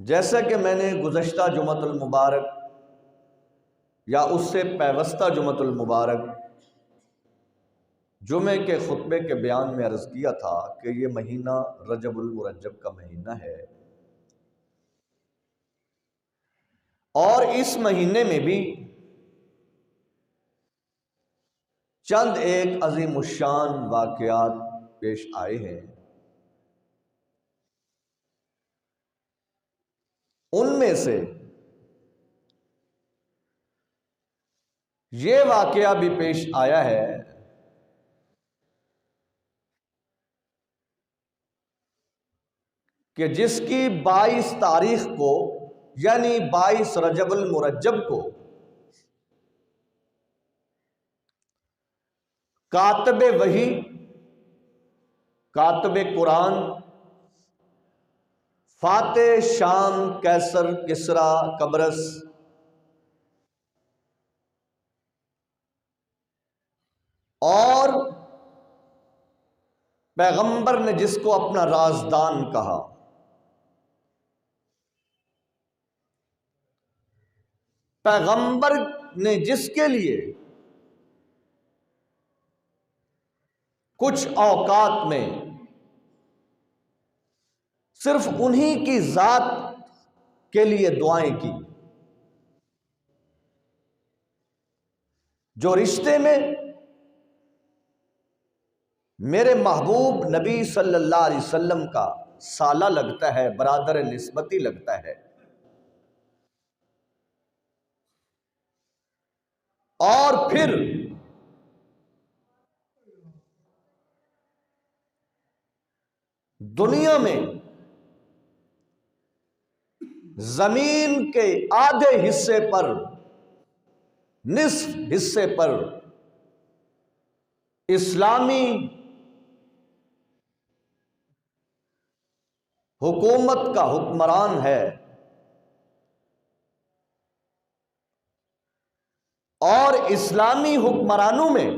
جیسا کہ میں نے گزشتہ جمعۃ المبارک یا اس سے پیوستہ جمعۃ المبارک جمعے کے خطبے کے بیان میں عرض کیا تھا کہ یہ مہینہ رجب المرجب کا مہینہ ہے، اور اس مہینے میں بھی چند ایک عظیم الشان واقعات پیش آئے ہیں۔ ان میں سے یہ واقعہ بھی پیش آیا ہے کہ جس کی 22 تاریخ کو یعنی 22 رجب المرجب کو کاتب وحی، کاتب قرآن، فاتح شام کیسر کسریٰ قبرص اور پیغمبر نے جس کو اپنا رازدان کہا، پیغمبر نے جس کے لیے کچھ اوقات میں صرف انہی کی ذات کے لیے دعائیں کی، جو رشتے میں میرے محبوب نبی صلی اللہ علیہ وسلم کا سالہ لگتا ہے، برادر نسبتی لگتا ہے، اور پھر دنیا میں زمین کے آدھے حصے پر، نصف حصے پر اسلامی حکومت کا حکمران ہے، اور اسلامی حکمرانوں میں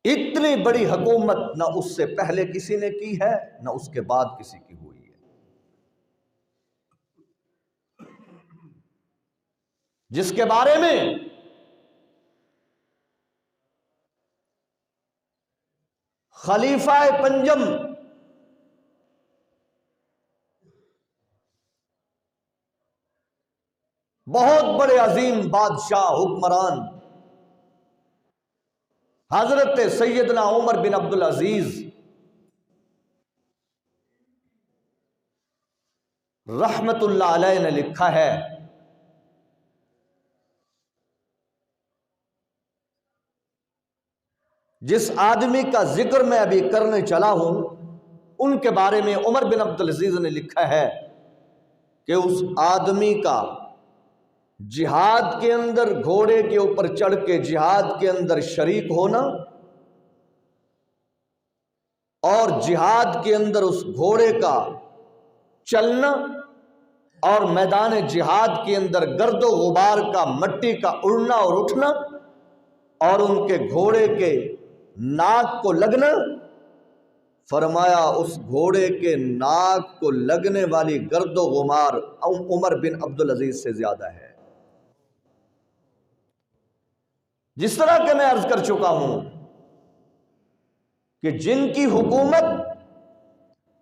اتنی بڑی حکومت نہ اس سے پہلے کسی نے کی ہے، نہ اس کے بعد کسی کی ہوئی ہے، جس کے بارے میں خلیفہ پنجم بہت بڑے عظیم بادشاہ حکمران حضرت سیدنا عمر بن عبدالعزیز رحمت اللہ علیہ نے لکھا ہے، جس آدمی کا ذکر میں ابھی کرنے چلا ہوں ان کے بارے میں عمر بن عبدالعزیز نے لکھا ہے کہ اس آدمی کا جہاد کے اندر گھوڑے کے اوپر چڑھ کے جہاد کے اندر شریک ہونا، اور جہاد کے اندر اس گھوڑے کا چلنا، اور میدان جہاد کے اندر گرد و غبار کا مٹی کا اڑنا اور اٹھنا، اور ان کے گھوڑے کے ناک کو لگنا، فرمایا اس گھوڑے کے ناک کو لگنے والی گرد و غبار عمر بن عبدالعزیز سے زیادہ ہے۔ جس طرح کہ میں عرض کر چکا ہوں کہ جن کی حکومت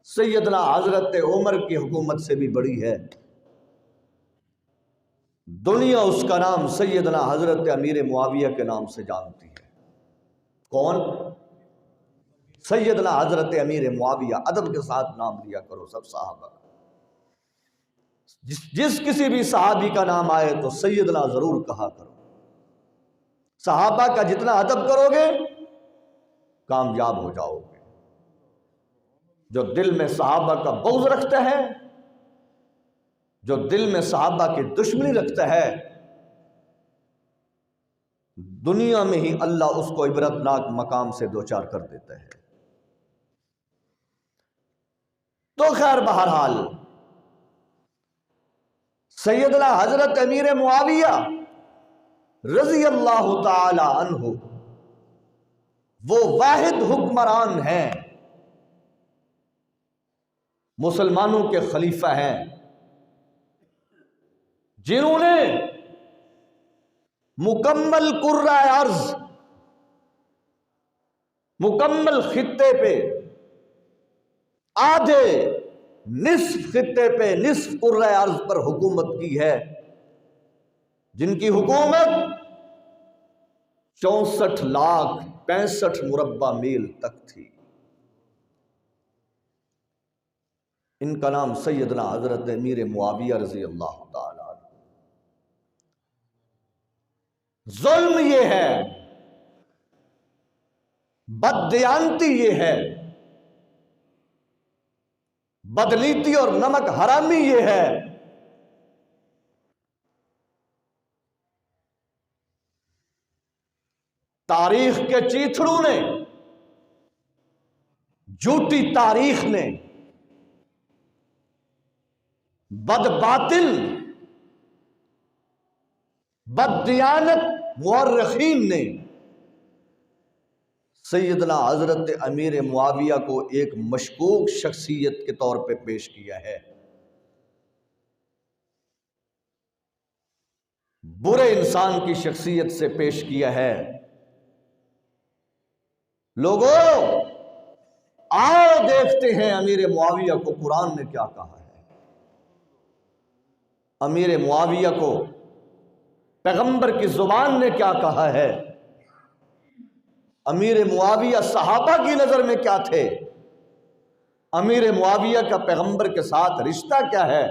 سیدنا حضرت عمر کی حکومت سے بھی بڑی ہے، دنیا اس کا نام سیدنا حضرت امیر معاویہ کے نام سے جانتی ہے۔ کون؟ سیدنا حضرت امیر معاویہ۔ ادب کے ساتھ نام لیا کرو سب صحابہ، جس کسی بھی صحابی کا نام آئے تو سیدنا ضرور کہا کرو۔ صحابہ کا جتنا ادب کرو گے کامیاب ہو جاؤ گے۔ جو دل میں صحابہ کا بغض رکھتا ہے، جو دل میں صحابہ کی دشمنی رکھتا ہے، دنیا میں ہی اللہ اس کو عبرتناک مقام سے دوچار کر دیتا ہے۔ تو خیر بہرحال سیدنا حضرت امیر معاویہ رضی اللہ تعالی عنہ وہ واحد حکمران ہیں مسلمانوں کے خلیفہ ہیں جنہوں نے مکمل کرۂ ارض، مکمل خطے پہ، آدھے نصف خطے پہ، نصف کرۂ ارض پر حکومت کی ہے، جن کی حکومت 64,65,000 مربع میل تک تھی۔ ان کا نام سیدنا حضرت امیر معاویہ رضی اللہ تعالی عنہ۔ ظلم یہ ہے، بددیانتی یہ ہے، بدنیتی اور نمک حرامی یہ ہے تاریخ کے چیتھڑوں نے، جھوٹی تاریخ نے، بد باطل بددیانت مورخین نے سیدنا حضرت امیر معاویہ کو ایک مشکوک شخصیت کے طور پہ پیش کیا ہے، برے انسان کی شخصیت سے پیش کیا ہے۔ لوگوں آؤ دیکھتے ہیں امیر معاویہ کو قرآن نے کیا کہا ہے، امیر معاویہ کو پیغمبر کی زبان نے کیا کہا ہے، امیر معاویہ صحابہ کی نظر میں کیا تھے، امیر معاویہ کا پیغمبر کے ساتھ رشتہ کیا ہے۔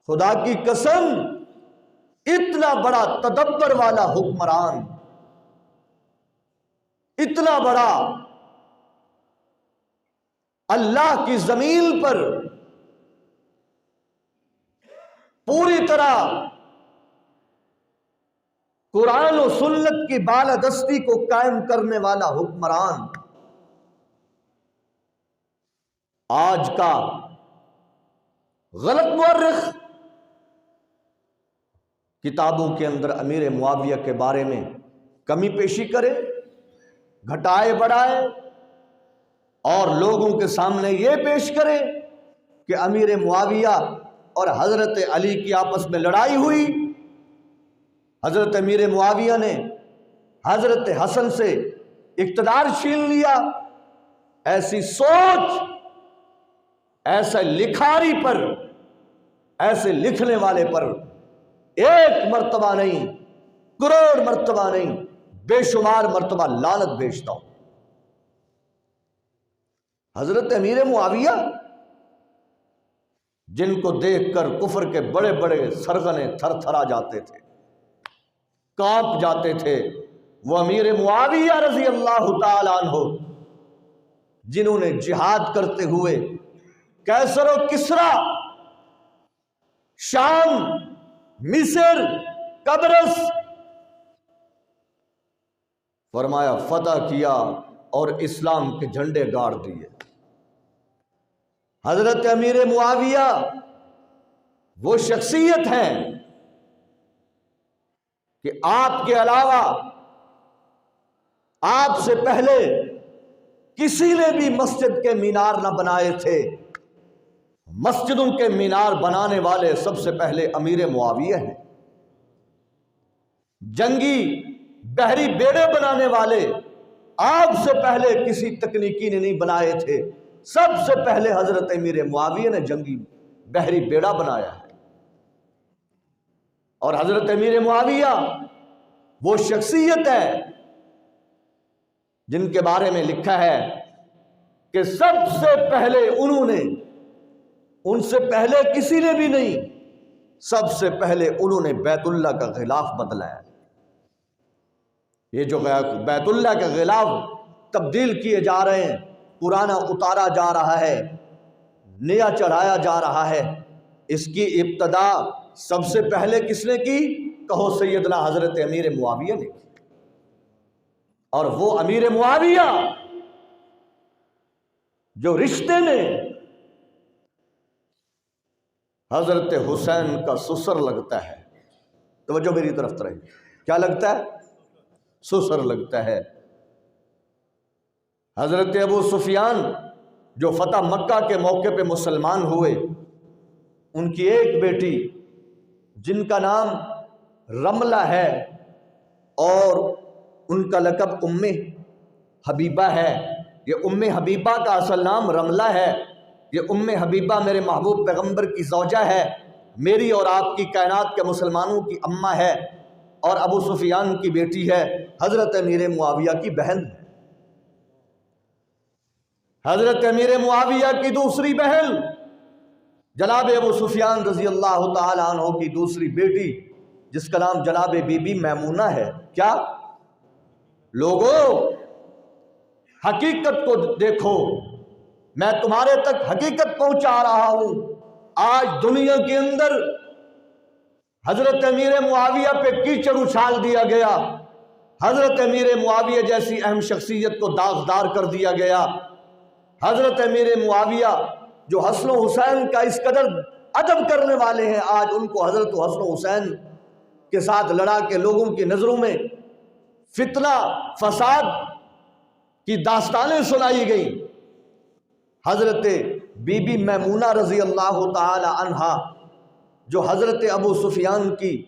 خدا کی قسم، اتنا بڑا تدبر والا حکمران، اتنا بڑا اللہ کی زمین پر پوری طرح قرآن و سنت کی بالادستی کو قائم کرنے والا حکمران، آج کا غلط مورخ کتابوں کے اندر امیر معاویہ کے بارے میں کمی پیشی کرے، گھٹائے بڑھائے، اور لوگوں کے سامنے یہ پیش کرے کہ امیر معاویہ اور حضرت علی کی آپس میں لڑائی ہوئی، حضرت امیر معاویہ نے حضرت حسن سے اقتدار چھین لیا۔ ایسی سوچ، ایسے لکھاری پر، ایسے لکھنے والے پر ایک مرتبہ نہیں، کروڑ مرتبہ نہیں، بے شمار مرتبہ لعنت بھیجتا ہوں۔ حضرت امیر معاویہ جن کو دیکھ کر کفر کے بڑے بڑے سرغنے تھر تھرا جاتے تھے، کانپ جاتے تھے، وہ امیر معاویہ رضی اللہ تعالی عنہ جنہوں نے جہاد کرتے ہوئے کیسر و کسرا، شام، مصر، قبرص فرمایا فتح کیا اور اسلام کے جھنڈے گاڑ دیے۔ حضرت امیر معاویہ وہ شخصیت ہیں کہ آپ کے علاوہ، آپ سے پہلے کسی نے بھی مسجد کے مینار نہ بنائے تھے۔ مسجدوں کے مینار بنانے والے سب سے پہلے امیر معاویہ ہیں۔ جنگی بحری بیڑے بنانے والے آپ سے پہلے کسی تکنیکی نے نہیں بنائے تھے، سب سے پہلے حضرت امیر معاویہ نے جنگی بحری بیڑا بنایا ہے۔ اور حضرت امیر معاویہ وہ شخصیت ہے جن کے بارے میں لکھا ہے کہ سب سے پہلے انہوں نے، ان سے پہلے کسی نے بھی نہیں، سب سے پہلے انہوں نے بیت اللہ کا غلاف بدلا ہے۔ یہ جو بیت اللہ کا غلاف تبدیل کیے جا رہے ہیں، پرانا اتارا جا رہا ہے، نیا چڑھایا جا رہا ہے، اس کی ابتدا سب سے پہلے کس نے کی؟ کہو سیدنا حضرت امیر معاویہ نے کی۔ اور وہ امیر معاویہ جو رشتے میں حضرت حسین کا سسر لگتا ہے، توجہ میری طرف رہی، کیا لگتا ہے؟ سسر لگتا ہے۔ حضرت ابو سفیان جو فتح مکہ کے موقع پہ مسلمان ہوئے، ان کی ایک بیٹی جن کا نام رملہ ہے اور ان کا لقب ام حبیبہ ہے۔ یہ ام حبیبہ کا اصل نام رملہ ہے۔ یہ ام حبیبہ میرے محبوب پیغمبر کی زوجہ ہے، میری اور آپ کی کائنات کے مسلمانوں کی اماں ہے، اور ابو سفیان کی بیٹی ہے، حضرت امیر معاویہ کی بہن ہے۔ حضرت امیر معاویہ کی دوسری بہن جناب ابو سفیان رضی اللہ تعالی عنہ کی دوسری بیٹی، جس کا نام جناب بی بی میمونہ ہے۔ کیا لوگوں، حقیقت کو دیکھو، میں تمہارے تک حقیقت پہنچا رہا ہوں۔ آج دنیا کے اندر حضرت امیر معاویہ پہ کیچڑ اچھال دیا گیا، حضرت امیر معاویہ جیسی اہم شخصیت کو داغدار کر دیا گیا۔ حضرت امیر معاویہ جو حسن و حسین کا اس قدر ادب کرنے والے ہیں، آج ان کو حضرت حسن و حسین کے ساتھ لڑا کے لوگوں کی نظروں میں فتنہ فساد کی داستانیں سنائی گئیں۔ حضرت بی بی میمونہ رضی اللہ تعالی عنہا جو حضرت ابو سفیان کی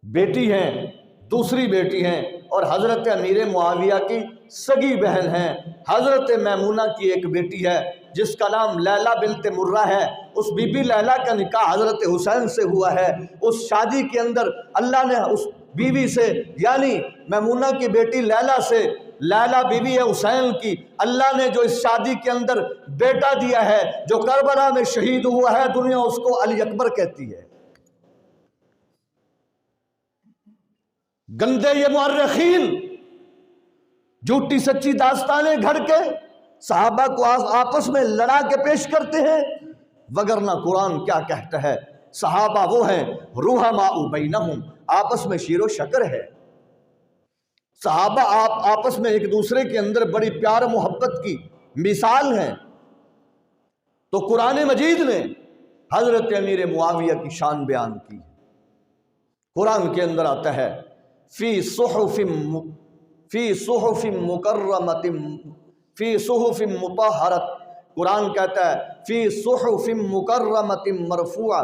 بیٹی ہیں، دوسری بیٹی ہیں، اور حضرت امیر معاویہ کی سگی بہن ہیں۔ حضرت میمونہ کی ایک بیٹی ہے جس کا نام لیلہ بنت مرہ ہے۔ اس بی بی لیلہ کا نکاح حضرت حسین سے ہوا ہے۔ اس شادی کے اندر اللہ نے اس بیوی سے، یعنی میمونہ کی بیٹی لیلہ سے، لیلہ بیوی ہے حسین کی، اللہ نے جو اس شادی کے اندر بیٹا دیا ہے، جو کربلا میں شہید ہوا ہے، دنیا اس کو علی اکبر کہتی ہے۔ گندے یہ مورخین جھوٹی سچی داستانیں گھڑ کے صحابہ کو آپس میں لڑا کے پیش کرتے ہیں، وگرنہ قرآن کیا کہتا ہے؟ صحابہ وہ ہیں رحماء بینہم، آپس میں شیر و شکر ہے۔ صحابہ آپس میں ایک دوسرے کے اندر بڑی پیار و محبت کی مثال ہیں۔ تو قرآن مجید نے حضرت امیر معاویہ کی شان بیان کی۔ قرآن کے اندر آتا ہے فی صحف مکرمۃ فی صحف مطہرۃ، قرآن کہتا ہے فی صحف مکرمۃ مرفوعہ۔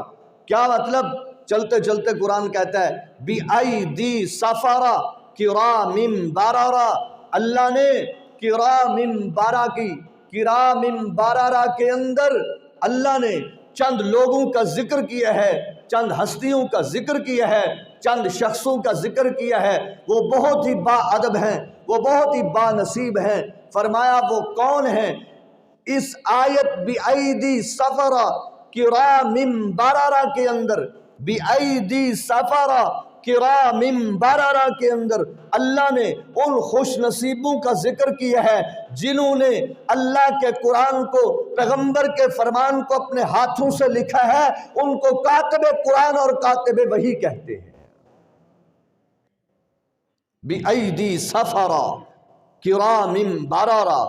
کیا مطلب؟ چلتے چلتے قرآن کہتا ہے بِأَيْدِي سَفَرَةٍ کرام بررہ، اللہ نے کرام بررہ کے اندر اللہ نے چند لوگوں کا ذکر کیا ہے، چند ہستیوں کا ذکر کیا ہے، چند شخصوں کا ذکر کیا ہے، وہ بہت ہی با ادب ہیں، وہ بہت ہی با نصیب ہیں۔ فرمایا وہ کون ہیں؟ اس آیت بِأَيْدِي سَفَرَةٍ کرام بررہ کے اندر، بِأَيْدِي سَفَرَةٍ کرام بررہ کے اندر اللہ نے ان خوش نصیبوں کا ذکر کیا ہے جنہوں نے اللہ کے قرآن کو، پیغمبر کے فرمان کو اپنے ہاتھوں سے لکھا ہے۔ ان کو کاتب قرآن اور کاتب وحی کہتے ہیں۔ بِأَيْدِي سَفَرَةٍ کرام بررہ،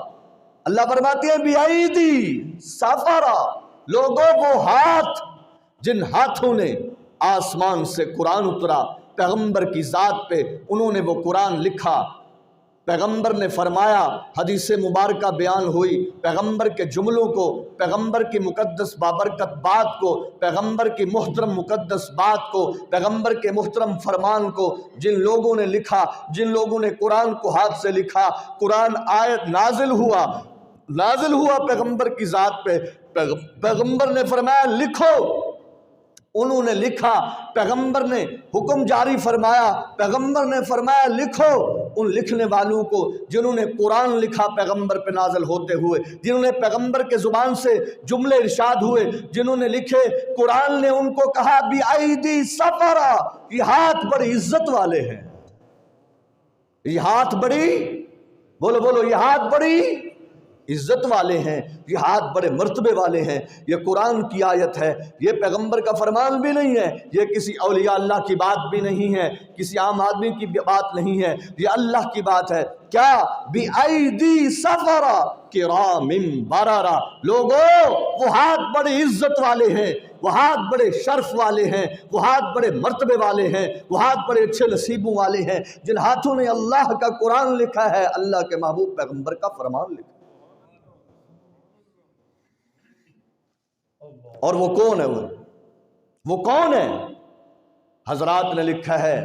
اللہ فرماتے ہیں بِأَيْدِي سَفَرَةٍ، لوگوں وہ ہاتھ جن ہاتھوں نے آسمان سے قرآن اترا، پیغمبر کی ذات پہ انہوں نے وہ قرآن لکھا۔ پیغمبر نے فرمایا، حدیث مبارکہ بیان ہوئی، پیغمبر کے جملوں کو، پیغمبر کی مقدس بابرکت بات کو، پیغمبر کی محترم مقدس بات کو، پیغمبر کے محترم فرمان کو جن لوگوں نے لکھا، جن لوگوں نے قرآن کو ہاتھ سے لکھا، قرآن آیت نازل ہوا پیغمبر کی ذات پہ، پیغمبر نے فرمایا لکھو، انہوں نے لکھا۔ پیغمبر نے حکم جاری فرمایا، پیغمبر نے فرمایا لکھو۔ ان لکھنے والوں کو جنہوں نے قرآن لکھا پیغمبر پہ نازل ہوتے ہوئے، جنہوں نے پیغمبر کے زبان سے جملے ارشاد ہوئے، جنہوں نے لکھے، قرآن نے ان کو کہا بِأَيْدِي سَفَرَةٍ، یہ ہاتھ بڑی عزت والے ہیں، یہ ہاتھ بڑی، بولو یہ ہاتھ بڑی عزت والے ہیں، یہ ہاتھ بڑے مرتبے والے ہیں۔ یہ قرآن کی آیت ہے، یہ پیغمبر کا فرمان بھی نہیں ہے، یہ کسی اولیاء اللہ کی بات بھی نہیں ہے، کسی عام آدمی کی بات نہیں ہے، یہ اللہ کی بات ہے۔ کیا؟ بِأَيْدِي سَفَرَةٍ کرام بررہ، لوگوں وہ ہاتھ بڑے عزت والے ہیں، وہ ہاتھ بڑے شرف والے ہیں، وہ ہاتھ بڑے مرتبے والے ہیں، وہ ہاتھ بڑے اچھے نصیبوں والے ہیں جن ہاتھوں نے اللہ کا قرآن لکھا ہے، اللہ کے محبوب پیغمبر کا فرمان لکھا۔ اور وہ کون ہے؟ وہ کون ہے؟ حضرات نے لکھا ہے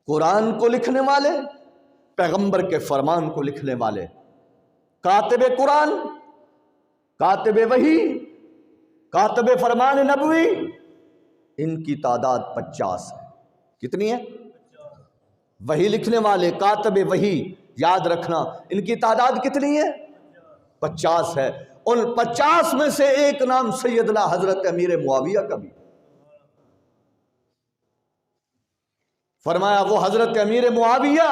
قرآن کو لکھنے والے، پیغمبر کے فرمان کو لکھنے والے، کاتب قرآن، کاتب وحی، کاتب فرمان نبوی، ان کی تعداد 50 ہے۔ کتنی ہے؟ وحی لکھنے والے، کاتب وحی، یاد رکھنا ان کی تعداد کتنی ہے؟ 50 ہے۔ ان 50 میں سے ایک نام سیدنا حضرت امیر معاویہ کا بھی۔ فرمایا وہ حضرت امیر معاویہ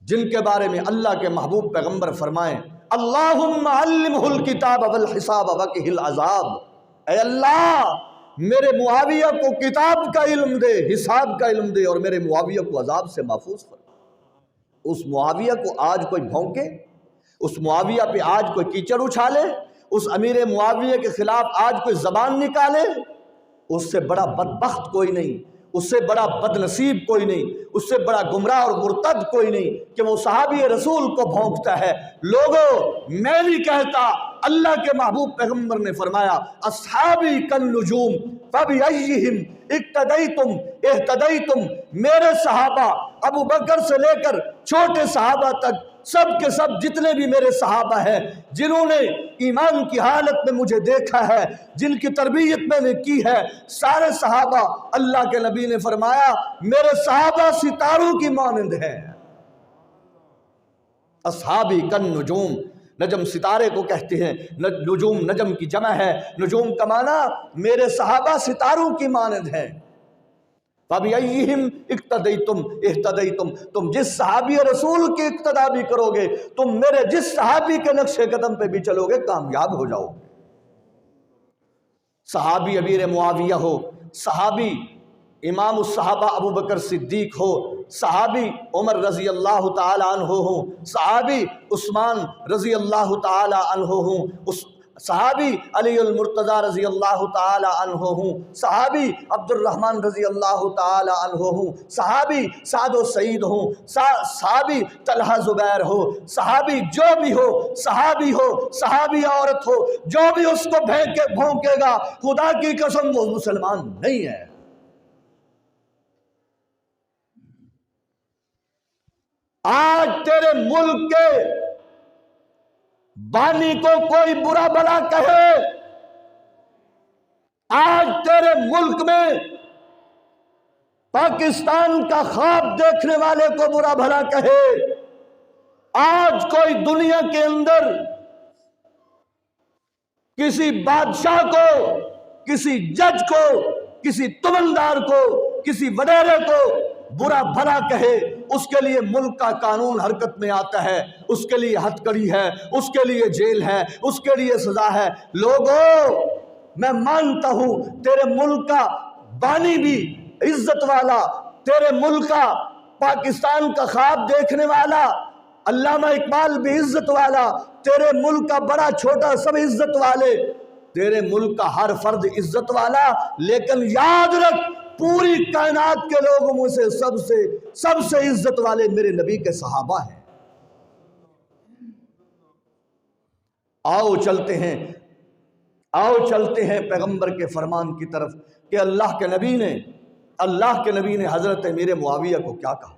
جن کے بارے میں اللہ کے محبوب پیغمبر فرمائیں اللہم علمہ الکتاب والحساب وقہ العذاب، اے اللہ میرے معاویہ کو کتاب کا علم دے، حساب کا علم دے، اور میرے معاویہ کو عذاب سے محفوظ فرما۔ اس معاویہ کو آج کوئی بھونکے، اس معاویہ پہ آج کوئی کیچڑ اچھالے، اس امیر معاویہ کے خلاف آج کوئی زبان نکالے، اس سے بڑا بدبخت کوئی نہیں، اس سے بڑا بد نصیب کوئی نہیں، اس سے بڑا گمراہ اور مرتد کوئی نہیں کہ وہ صحابی رسول کو بھونکتا ہے۔ لوگوں میں نہیں کہتا، اللہ کے محبوب پیغمبر نے فرمایا اصحابی کالنجوم فبأیہم اقتدیتم اہتدیتم، میرے صحابہ ابو بکر سے لے کر چھوٹے صحابہ تک سب کے سب جتنے بھی میرے صحابہ ہیں جنہوں نے ایمان کی حالت میں مجھے دیکھا ہے، جن کی تربیت میں نے کی ہے، سارے صحابہ اللہ کے نبی نے فرمایا میرے صحابہ ستاروں کی مانند ہیں۔ اصحابی کالنجوم، نجم ستارے کو کہتے ہیں، نجوم نجم کی جمع ہے، نجوم کا معنی میرے صحابہ ستاروں کی مانند ہیں۔ فَبِأَيِّهِمْ اِقْتَدَيْتُمْ اِهْتَدَيْتُمْ، تم جس صحابی رسول کی اقتداء بھی کرو گے، تم میرے جس صحابی کے نقش قدم پہ بھی چلو گے کامیاب ہو جاؤ گے۔ صحابی امیر معاویہ ہو، صحابی امام الصحابہ ابو بکر صدیق ہو، صحابی عمر رضی اللہ تعالی عنہ ہوں، صحابی عثمان رضی اللہ تعالی عنہ ہوں، صحابی علی المرتضی رضی اللہ تعالی عنہ ہوں، صحابی عبد الرحمن رضی اللہ تعالی عنہ ہوں، صحابی سعد و سعید ہوں، صحابی طلحہ زبیر ہو، صحابی جو بھی ہو، صحابی ہو، صحابی عورت ہو، جو بھی اس کو بھونکے گا خدا کی قسم وہ مسلمان نہیں ہے۔ آج تیرے ملک کے بانی کو کوئی برا بلا کہے، آج تیرے ملک میں پاکستان کا خواب دیکھنے والے کو برا بھلا کہے، آج کوئی دنیا کے اندر کسی بادشاہ کو، کسی جج کو، کسی تمندار کو، کسی وڈیرے کو برا بھلا کہے، اس کے لیے ملک کا قانون حرکت میں آتا ہے، اس کے لیے ہتھ کڑی ہے، اس کے لیے جیل ہے، اس کے لیے سزا ہے۔ لوگوں میں مانتا ہوں تیرے ملک کا بانی بھی عزت والا، تیرے ملک کا پاکستان کا خواب دیکھنے والا علامہ اقبال بھی عزت والا، تیرے ملک کا بڑا چھوٹا سب عزت والے، تیرے ملک کا ہر فرد عزت والا، لیکن یاد رکھ پوری کائنات کے لوگوں میں سے سب سے عزت والے میرے نبی کے صحابہ ہیں۔ آؤ چلتے ہیں پیغمبر کے فرمان کی طرف کہ اللہ کے نبی نے حضرت امیر معاویہ کو کیا کہا۔